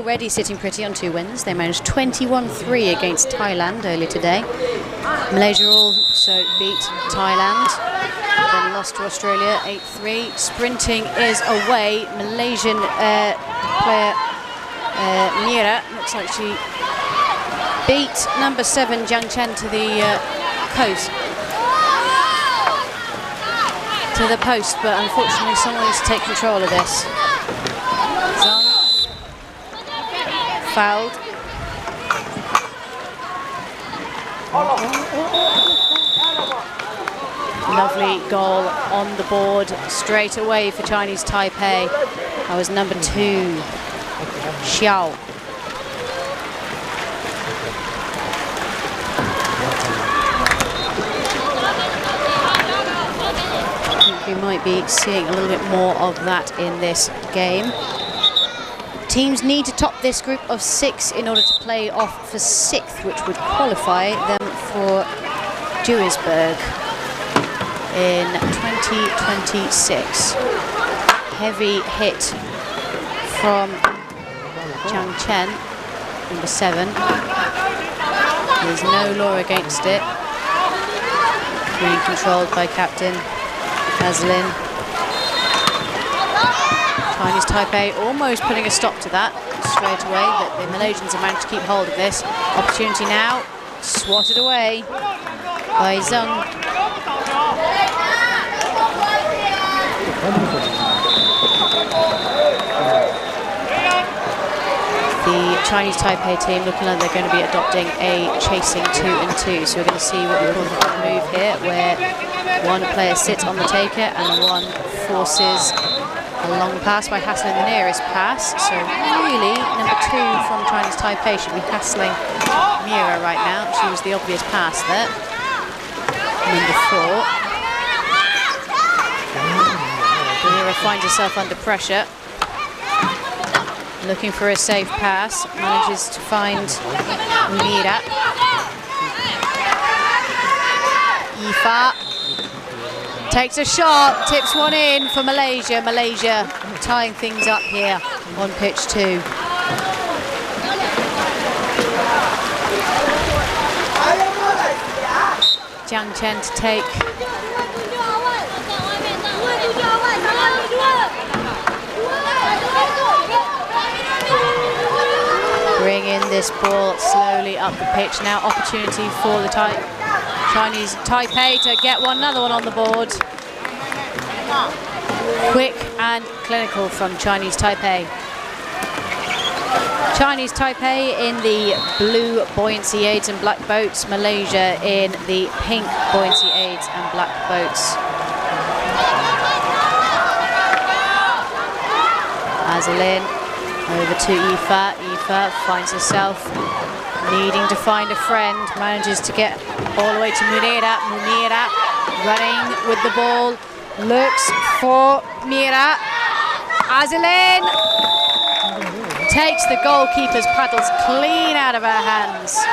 already sitting pretty on 2 wins. They managed 21-3 against Thailand earlier today. Malaysia also beat Thailand, then lost to Australia 8-3. Sprinting is away. Malaysian player Mira, looks like she beat number 7 Jiang Chen to the post. But unfortunately someone needs to take control of this. Zhang fouled. Lovely goal on the board straight away for Chinese Taipei. That was number 2, Xiao. We might be seeing a little bit more of that in this game. Teams need to top this group of 6 in order to play off for 6th, which would qualify them for Duisburg in 2026. Heavy hit from Jiang Chen, number 7. There's no law against it. Being controlled by captain Azlin. Chinese Taipei almost putting a stop to that straight away, but the Malaysians have managed to keep hold of this. Opportunity now, swatted away by Zhang. The Chinese Taipei team looking like they're going to be adopting a chasing 2 and 2. So we're going to see what we call the move here, where one player sits on the taker and one forces a long pass by hassling the nearest pass. So really, number 2 from Chinese Taipei should be hassling Mira right now. She was the obvious pass there. Number 4. Mira finds herself under pressure. Looking for a safe pass, manages to find Mira. Yifa takes a shot, tips one in for Malaysia. Malaysia tying things up here on pitch 2. Jiang Chen to take. Bring in this ball slowly up the pitch. Now opportunity for the Chinese Taipei to get another one on the board. Quick and clinical from Chinese Taipei. Chinese Taipei in the blue buoyancy aids and black boats. Malaysia in the pink buoyancy aids and black boats. Azlin over to Yifa. Yifa finds herself needing to find a friend. Manages to get all the way to Munira. Munira running with the ball. Looks for Mira. Azlin takes the goalkeeper's paddles clean out of her hands.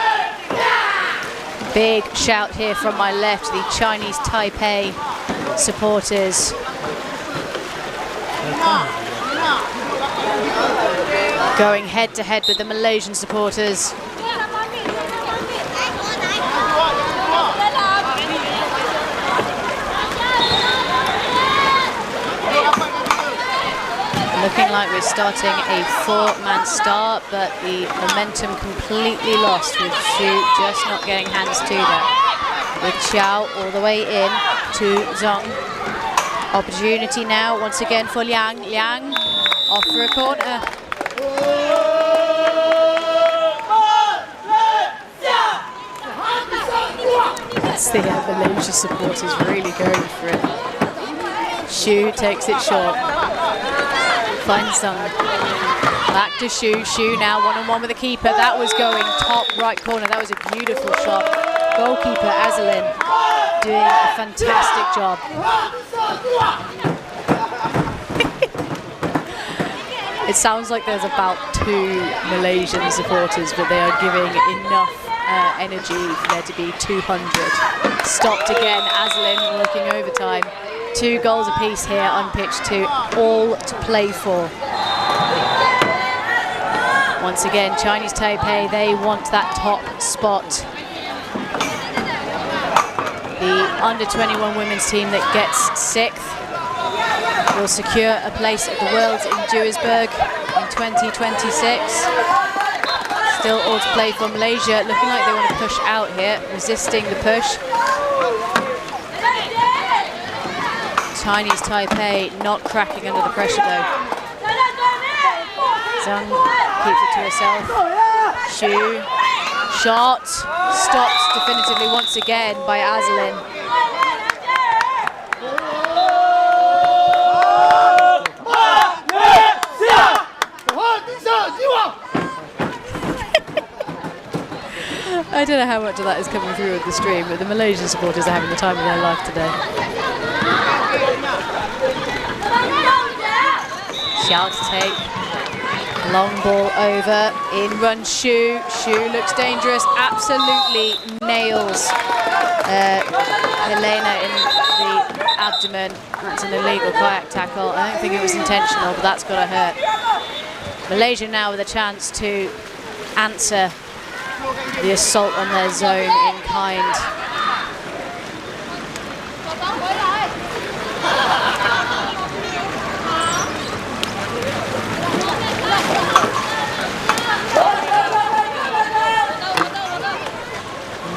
Big shout here from my left, the Chinese Taipei supporters. Going head to head with the Malaysian supporters. Looking like we're starting a 4-man start, but the momentum completely lost with Xu just not getting hands to that. With Xiao all the way in to Zhang. Opportunity now once again for Liang. Liang off for a corner. That's the Malaysia supporters really going for it. Xu takes it short. Finds Zhang. Back to Xu. Xu now one-on-one with the keeper. That was going top right corner. That was a beautiful shot. Goalkeeper Azlin doing a fantastic job. It sounds like there's about 2 Malaysian supporters, but they are giving enough energy for there to be 200. Stopped again. Azlin working overtime. 2 goals apiece here on pitch 2, all to play for. Once again, Chinese Taipei, they want that top spot. The under-21 women's team that gets 6th will secure a place at the Worlds in Duisburg in 2026. Still all to play for Malaysia, looking like they want to push out here, resisting the push. Chinese Taipei not cracking under the pressure though. Zhang keeps it to herself. Xu, shot, stopped definitively once again by Azlin. I don't know how much of that is coming through with the stream, but the Malaysian supporters are having the time of their life today. Xiao to take. Long ball over. In runs Xu. Xu looks dangerous. Absolutely nails Helena in the abdomen. That's an illegal kayak tackle. I don't think it was intentional, but that's got to hurt. Malaysia now with a chance to answer the assault on their zone in kind.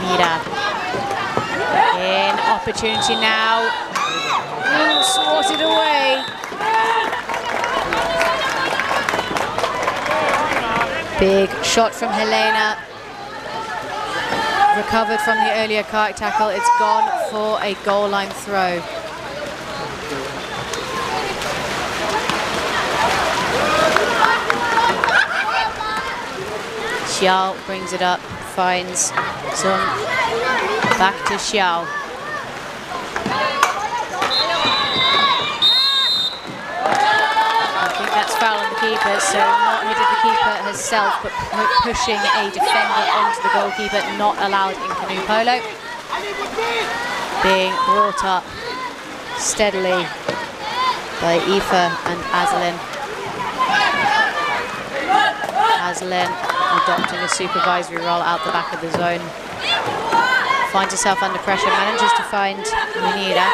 Mira. In opportunity now. Swatted away. Big shot from Helena. Recovered from the earlier kayak tackle. It's gone for a goal line throw. Xiao brings it up, finds Zhang. Back to Xiao. I think that's foul on the keeper, so not hitting the keeper herself, but pushing a defender onto the goalkeeper, not allowed in canoe polo. Being brought up steadily by Aoife and Azlin. Azlin adopting a supervisory role out the back of the zone. Finds herself under pressure, manages to find Munira.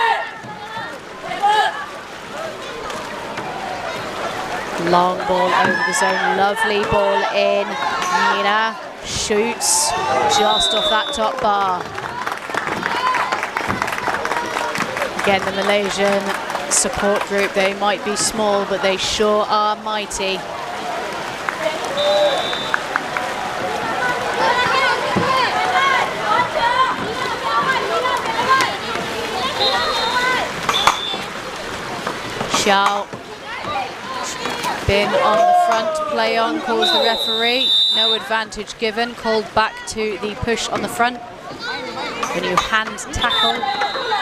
Long ball over the zone, lovely ball in. Munira shoots just off that top bar. Again, the Malaysian support group, they might be small, but they sure are mighty. Xiao, been on the front, play on, calls the referee. No advantage given, called back to the push on the front. When you hand tackle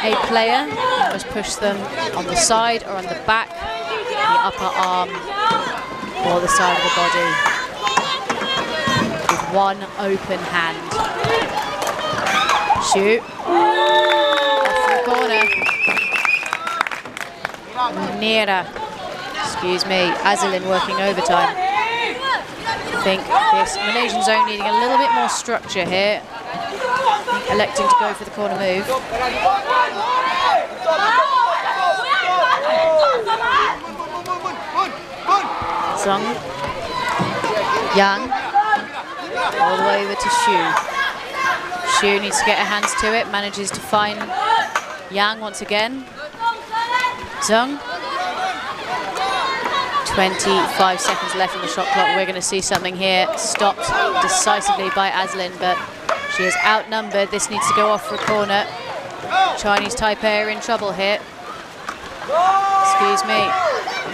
a player, you must push them on the side or on the back, the upper arm or the side of the body, with one open hand. Shoot. Off the corner. Munira, excuse me, Azlin working overtime. I think this Malaysian zone needing a little bit more structure here. Electing to go for the corner move. Zhang, Yang, all the way over to Xu. Xu needs to get her hands to it, manages to find Yang once again. Zhang. 25 seconds left on the shot clock. We're going to see something here. Stopped decisively by Azlin, but she is outnumbered. This needs to go off for a corner. Chinese Taipei are in trouble here. Excuse me.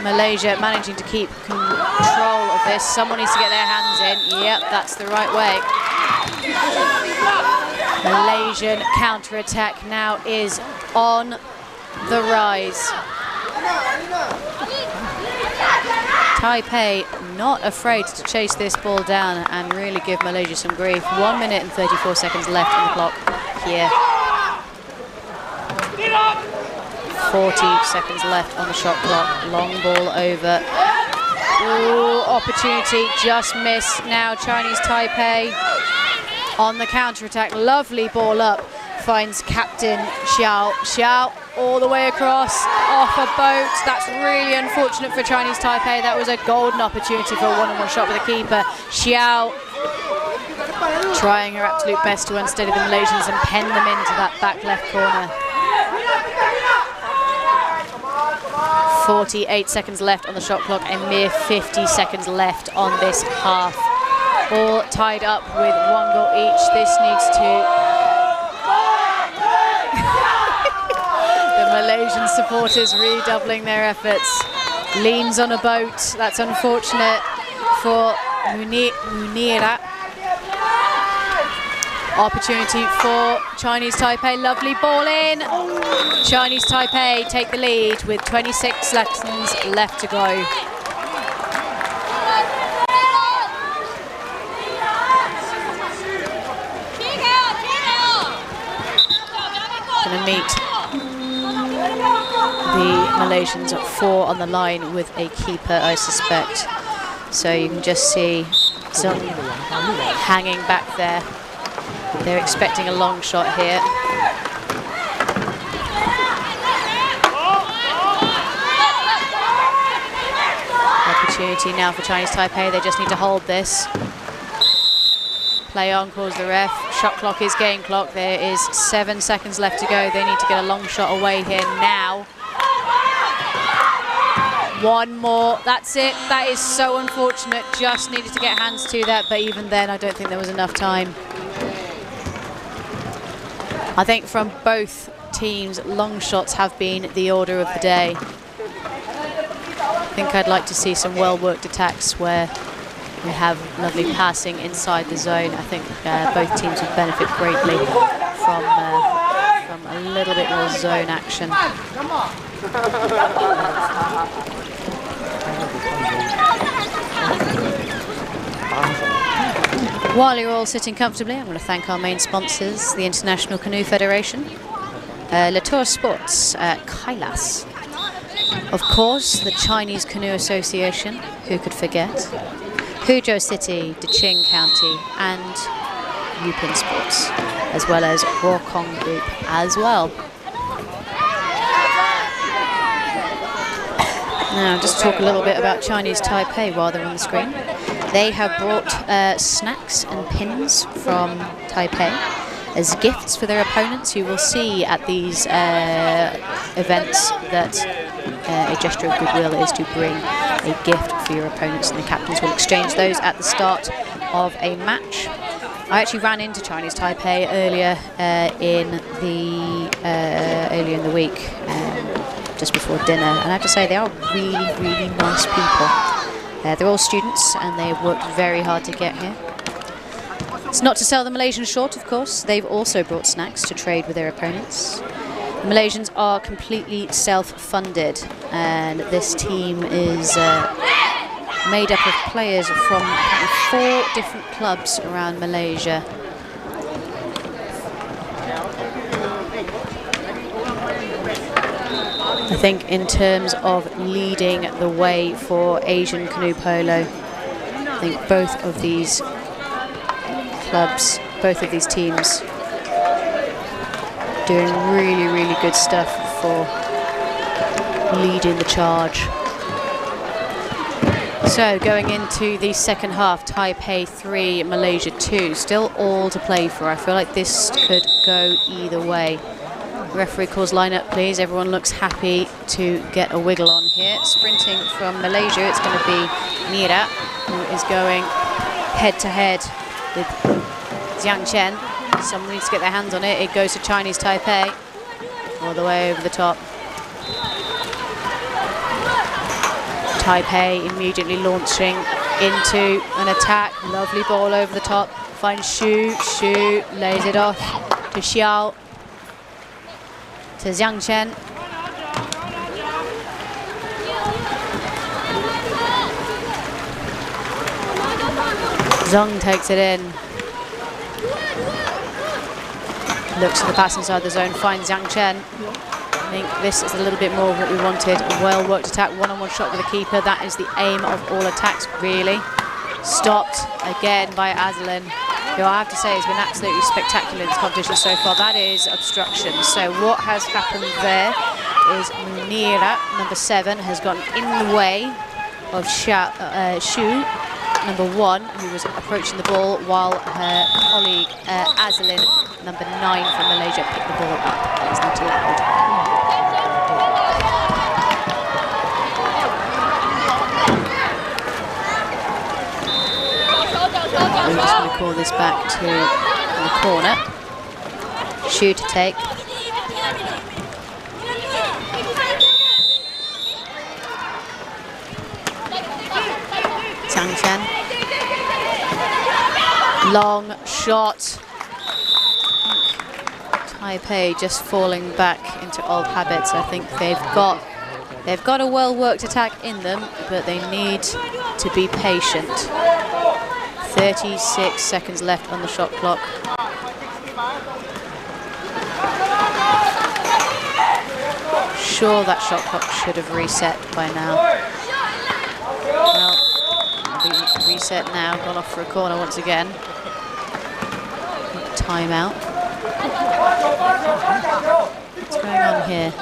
Malaysia managing to keep control of this. Someone needs to get their hands in. Yep, that's the right way. Malaysian counter-attack now is on the rise. Taipei not afraid to chase this ball down and really give Malaysia some grief. 1 minute and 34 seconds left on the clock here. 40 seconds left on the shot clock. Long ball over. Ooh, opportunity, just missed. Now Chinese Taipei on the counter-attack. Lovely ball up. Finds captain Xiao. Xiao all the way across, off a boat. That's really unfortunate for Chinese Taipei. That was a golden opportunity for a one-on-one shot with the keeper. Xiao trying her absolute best to unsteady the Malaysians and pen them into that back left corner. 48 seconds left on the shot clock, a mere 50 seconds left on this half. All tied up with 1 goal each. This needs to... The Malaysian supporters redoubling their efforts. Leans on a boat. That's unfortunate for Munira. Opportunity for Chinese Taipei. Lovely ball in. Chinese Taipei take the lead with 26 seconds left to go. Going to meet the Malaysians at 4 on the line with a keeper, I suspect. So you can just see some hanging back there. They're expecting a long shot here. Opportunity now for Chinese Taipei. They just need to hold this. Play on, calls the ref. Shot clock is game clock. There is 7 seconds left to go. They need to get a long shot away here now. One more. That's it. That is so unfortunate. Just needed to get hands to that, but even then, I don't think there was enough time. I think from both teams, long shots have been the order of the day. I think I'd like to see some well-worked attacks where we have lovely passing inside the zone. I think both teams would benefit greatly from a little bit more zone action. While you're all sitting comfortably, I'm going to thank our main sponsors, the International Canoe Federation, Latour Sports, Kailas, of course, the Chinese Canoe Association, who could forget, Huzhou City, Deqing County, and Yupin Sports, as well as Deqing Group as well. Now, just talk a little bit about Chinese Taipei while they're on the screen. They have brought snacks and pins from Taipei as gifts for their opponents. You will see at these events that a gesture of goodwill is to bring a gift for your opponents, and the captains will exchange those at the start of a match. I actually ran into Chinese Taipei earlier in the week, just before dinner, and I have to say they are really, really nice people. They're all students and they've worked very hard to get here. It's not to sell the Malaysians short, of course. They've also brought snacks to trade with their opponents. The Malaysians are completely self-funded, and this team is made up of players from 4 different clubs around Malaysia. I think in terms of leading the way for Asian canoe polo, I think both of these clubs, both of these teams doing really, really good stuff for leading the charge. So going into the second half, Taipei 3, Malaysia 2, still all to play for. I feel like this could go either way. Referee calls line up, please. Everyone looks happy to get a wiggle on here. Sprinting from Malaysia, it's going to be Mira, who is going head-to-head with Jiang Chen. Someone needs to get their hands on it. It goes to Chinese Taipei, all the way over the top. Taipei immediately launching into an attack. Lovely ball over the top. Finds Xu. Xu lays it off to Xiao. To Jiang Chen. Zhong takes it in. Looks at the pass inside the zone, finds Jiang Chen. think this is a little bit more of what we wanted. A well-worked attack, one-on-one shot with the keeper. That is the aim of all attacks, really. Stopped again by Azalin, who I have to say has been absolutely spectacular in this competition so far. That is obstruction. So what has happened there is Munira, number 7, has gotten in the way of Shu, number 1, who was approaching the ball, while her colleague Azalin, number 9 from Malaysia, picked the ball up. That is not allowed. We're just going to call this back to the corner. Shu to take. Zhang. Long shot. Taipei just falling back into old habits. I think they've got a well-worked attack in them, but they need to be patient. 36 seconds left on the shot clock. Sure, that shot clock should have reset by now. Well, it'll be reset now. Gone off for a corner once again. Timeout. What's going on here?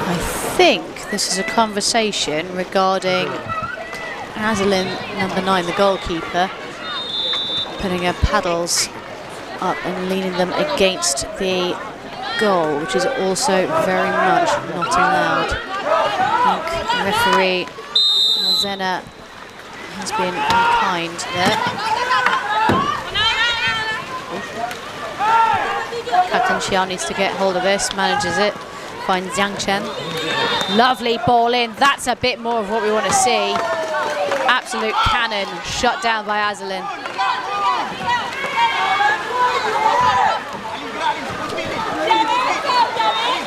I think this is a conversation regarding Azalin, number 9, the goalkeeper, putting her paddles up and leaning them against the goal, which is also very much not allowed. I think referee Zena has been unkind there. Captain Xiao needs to get hold of this, manages it, finds Jiang Chen. Lovely ball in, that's a bit more of what we want to see. Absolute cannon, shut down by Azalin.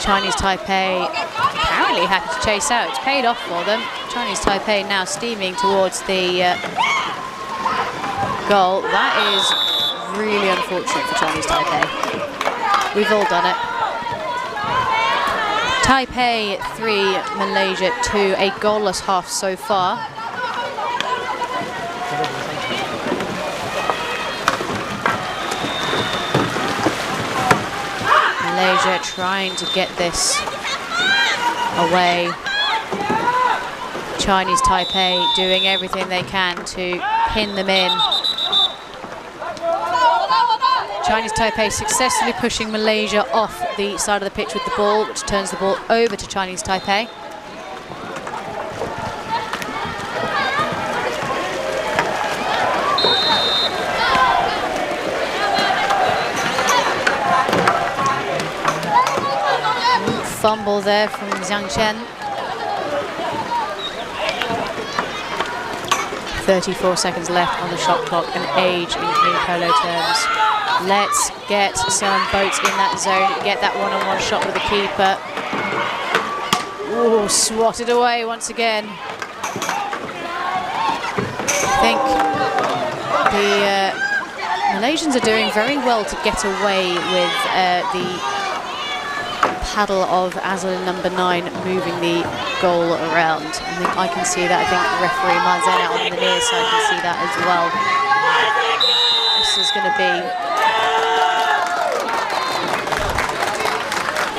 Chinese Taipei apparently happy to chase out. It's paid off for them. Chinese Taipei now steaming towards the goal. That is really unfortunate for Chinese Taipei. We've all done it. Taipei 3, Malaysia 2, a goalless half so far. Malaysia trying to get this away. Chinese Taipei doing everything they can to pin them in. Chinese Taipei successfully pushing Malaysia off the side of the pitch with the ball, which turns the ball over to Chinese Taipei. Fumble there from Jiang Chen. 34 seconds left on the shot clock, an age in clean polo terms. Let's get some boats in that zone, get that one-on-one shot with the keeper. Ooh, swatted away once again. I think the Malaysians are doing very well to get away with the paddle of Azalin, number 9, moving the goal around. I think I can see that. I think referee Marzena on the near side can see that as well. This is going to be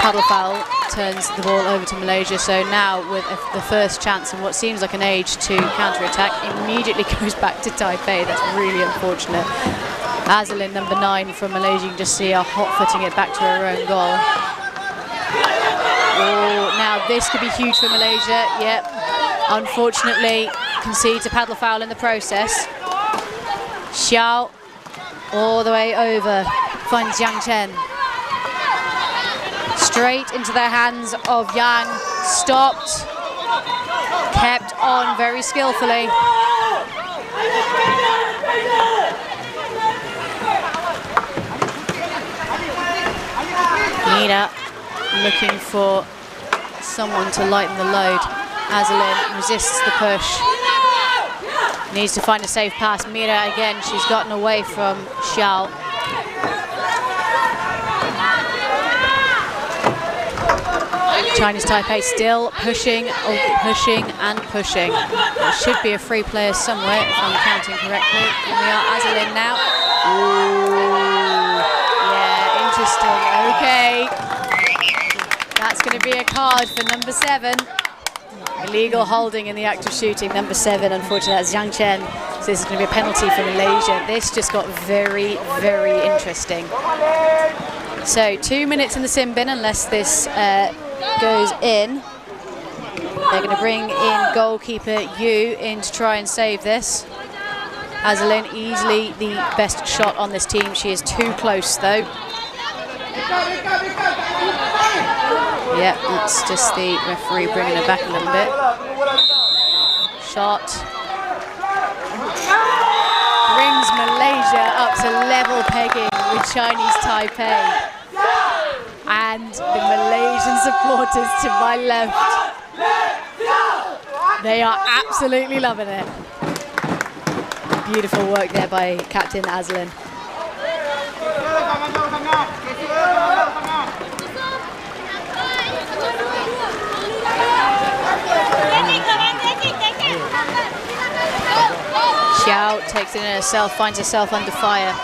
paddle foul, turns the ball over to Malaysia. So now with the first chance and what seems like an age to counter-attack, immediately goes back to Taipei. That's really unfortunate. Azalin, number 9 from Malaysia, you can just see her hot-footing it back to her own goal. Oh, now this could be huge for Malaysia. Yep, unfortunately concedes a paddle foul in the process. Xiao all the way over, finds Jiang Chen. Straight into the hands of Yang, stopped, kept on very skillfully. Nina looking for someone to lighten the load. Azalin resists the push. Needs to find a safe pass. Mira again, she's gotten away from Xiao. Chinese Taipei still pushing, pushing and pushing. There should be a free player somewhere if I'm counting correctly. Here we are, Azalin now. Ooh, yeah, interesting. Okay, that's going to be a card for number 7. Illegal holding in the act of shooting. Number 7, unfortunately, that's Zhang Chen. So this is going to be a penalty for Malaysia. This just got very, very interesting. So 2 minutes in the sin bin unless this goes in. They're going to bring in goalkeeper Yu in to try and save this. Azalin easily the best shot on this team. She is too close though. Yeah, that's just the referee bringing her back a little bit. Shot. Brings Malaysia up to level pegging with Chinese Taipei. And the Malaysian supporters to my left, they are absolutely loving it. Beautiful work there by Captain Azalin. Xiao takes it in herself, finds herself under fire.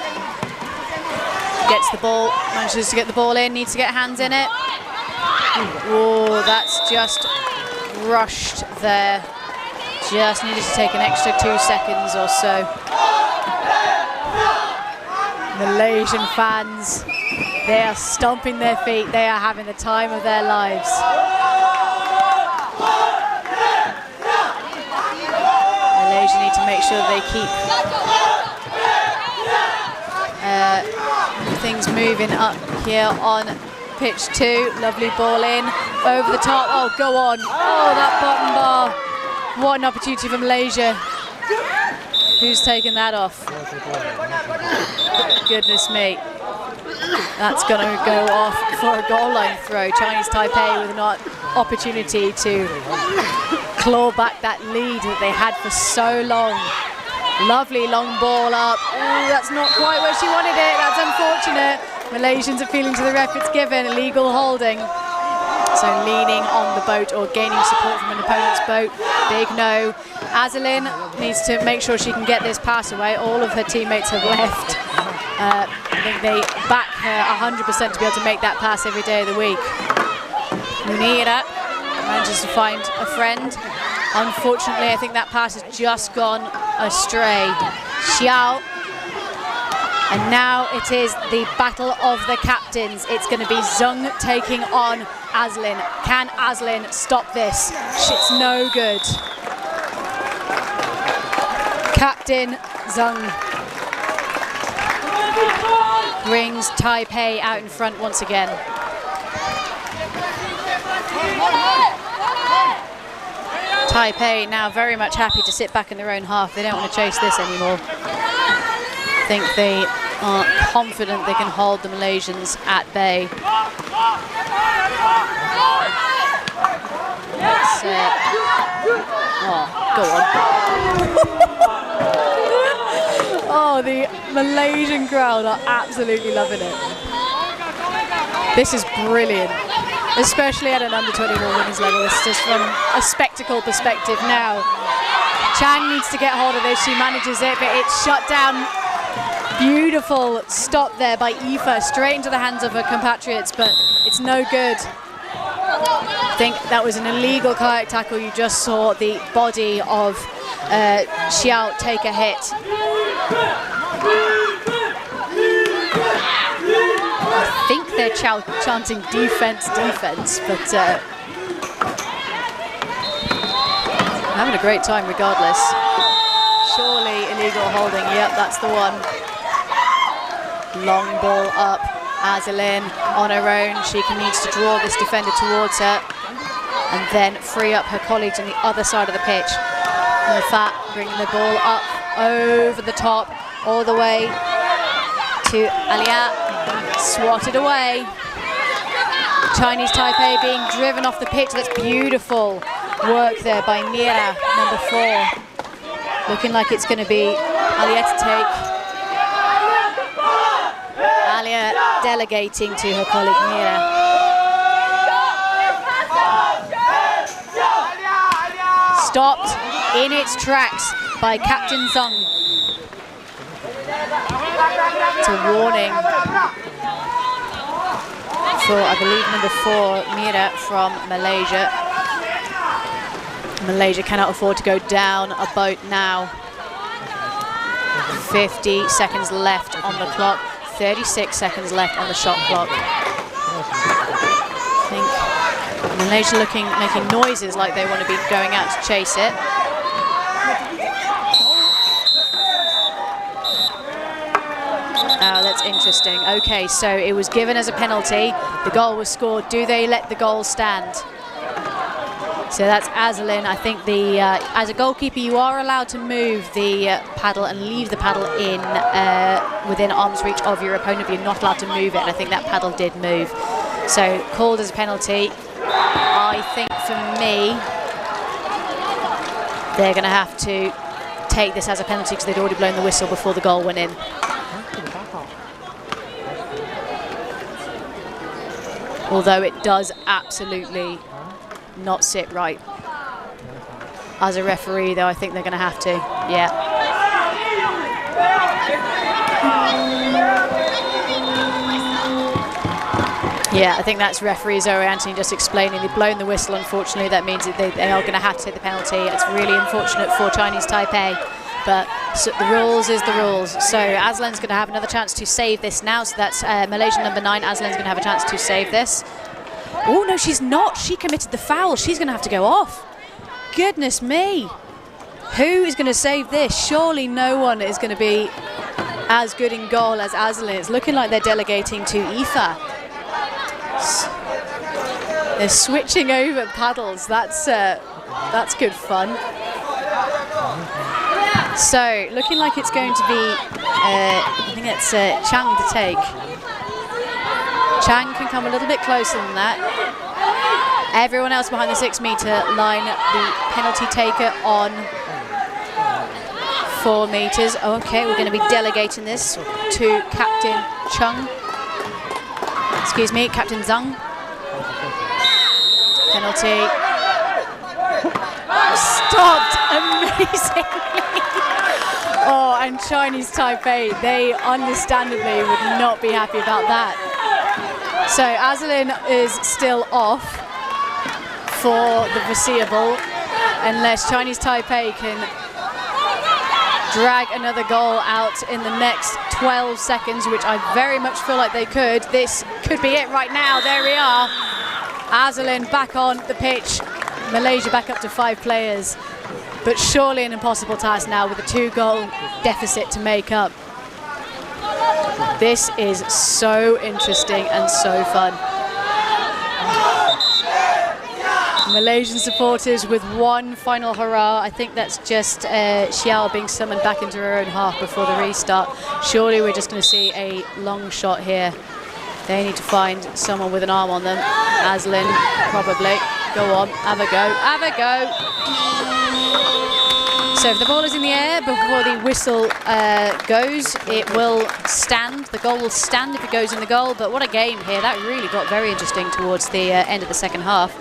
Gets the ball, manages to get the ball in, needs to get hands in it. Oh, that's just rushed there. Just needed to take an extra 2 seconds or so. Malaysian fans, they are stomping their feet. They are having the time of their lives. Malaysia need to make sure they keep things moving up here on pitch 2. Lovely ball in, over the top. Oh, go on. Oh, that bottom bar. What an opportunity for Malaysia. Who's taken that off? Goodness me. That's going to go off for a goal line throw. Chinese Taipei with an opportunity to claw back that lead that they had for so long. Lovely long ball up. Ooh, that's not quite where she wanted it. That's unfortunate. Malaysians appealing to the ref. It's given illegal holding. So leaning on the boat or gaining support from an opponent's boat. Big no. Azalin needs to make sure she can get this pass away. All of her teammates have left. I think they back her 100% to be able to make that pass every day of the week. Munira manages to find a friend. Unfortunately, I think that pass has just gone astray. Xiao. And now it is the battle of the captains. It's going to be Zheng taking on Azalin. Can Azalin stop this? It's no good. Captain Zheng brings Taipei out in front once again. Taipei now very much happy to sit back in their own half. They don't want to chase this anymore. I think they are confident they can hold the Malaysians at bay. Go on. Oh, the Malaysian crowd are absolutely loving it. This is brilliant, especially at an under-21 women's level. It's just from a spectacle perspective now. Chang needs to get hold of this. She manages it, but it's shut down. Beautiful stop there by Aoife, straight into the hands of her compatriots, but it's no good. I think that was an illegal kayak tackle. You just saw the body of Xiao take a hit. I think they're chanting defense, defense, but having a great time regardless. Surely illegal holding. Yep, that's the one. Long ball up. Azalin on her own. She needs to draw this defender towards her and then free up her colleagues on the other side of the pitch. Fat bringing the ball up over the top, all the way to Alia. Swatted away. Chinese Taipei being driven off the pitch. That's beautiful work there by Mira, number 4. Looking like it's going to be Alia to take. Alia delegating to her colleague Mira. Stopped in its tracks by Captain Zhang. It's a warning for, I believe, number 4, Mira from Malaysia. Malaysia cannot afford to go down a boat now. 50 seconds left on the clock, 36 seconds left on the shot clock. I think Malaysia making noises like they want to be going out to chase it. Oh, that's interesting. Okay, so it was given as a penalty. The goal was scored. Do they let the goal stand? So that's Azalin. I think as a goalkeeper, you are allowed to move the paddle and leave the paddle in within arm's reach of your opponent, but you're not allowed to move it. And I think that paddle did move. So called as a penalty. I think for me, they're going to have to take this as a penalty because they'd already blown the whistle before the goal went in. Although it does absolutely not sit right. As a referee, though, I think they're going to have to. Yeah. Yeah, I think that's referee Zoe Anthony just explaining. They've blown the whistle, unfortunately. That means that they are going to have to take the penalty. It's really unfortunate for Chinese Taipei. But so the rules is the rules. So Aslan's going to have another chance to save this now. So that's Malaysian number 9. Aslan's going to have a chance to save this. Oh, no, she's not. She committed the foul. She's going to have to go off. Goodness me. Who is going to save this? Surely no one is going to be as good in goal as Aslan. It's looking like they're delegating to Aoife. They're switching over paddles. That's good fun. So, looking like it's going to be, I think it's Chang to take. Chang can come a little bit closer than that. Everyone else behind the 6-metre line, the penalty taker on 4 meters. Okay, we're going to be delegating this to Captain Chung. Excuse me, Captain Zhang. Penalty. Stopped amazingly. Oh, and Chinese Taipei, they understandably would not be happy about that. So Azalin is still off for the foreseeable, unless Chinese Taipei can drag another goal out in the next 12 seconds, which I very much feel like they could. This could be it right now. There we are. Azalin back on the pitch. Malaysia back up to 5 players. But surely an impossible task now with a 2-goal deficit to make up. This is so interesting and so fun. Malaysian supporters with one final hurrah. I think that's just Xiao being summoned back into her own half before the restart. Surely we're just going to see a long shot here. They need to find someone with an arm on them. Aslan, probably. Go on, have a go, have a go. So if the ball is in the air before the whistle goes, it will stand. The goal will stand if it goes in the goal. But what a game here. That really got very interesting towards the end of the second half.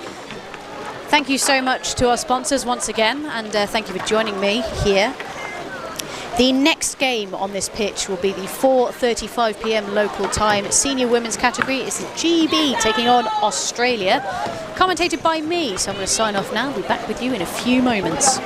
Thank you so much to our sponsors once again, and thank you for joining me here. The next game on this pitch will be the 4:35 p.m. local time senior women's category. It's the GB taking on Australia. Commentated by me, so I'm going to sign off now. I'll be back with you in a few moments.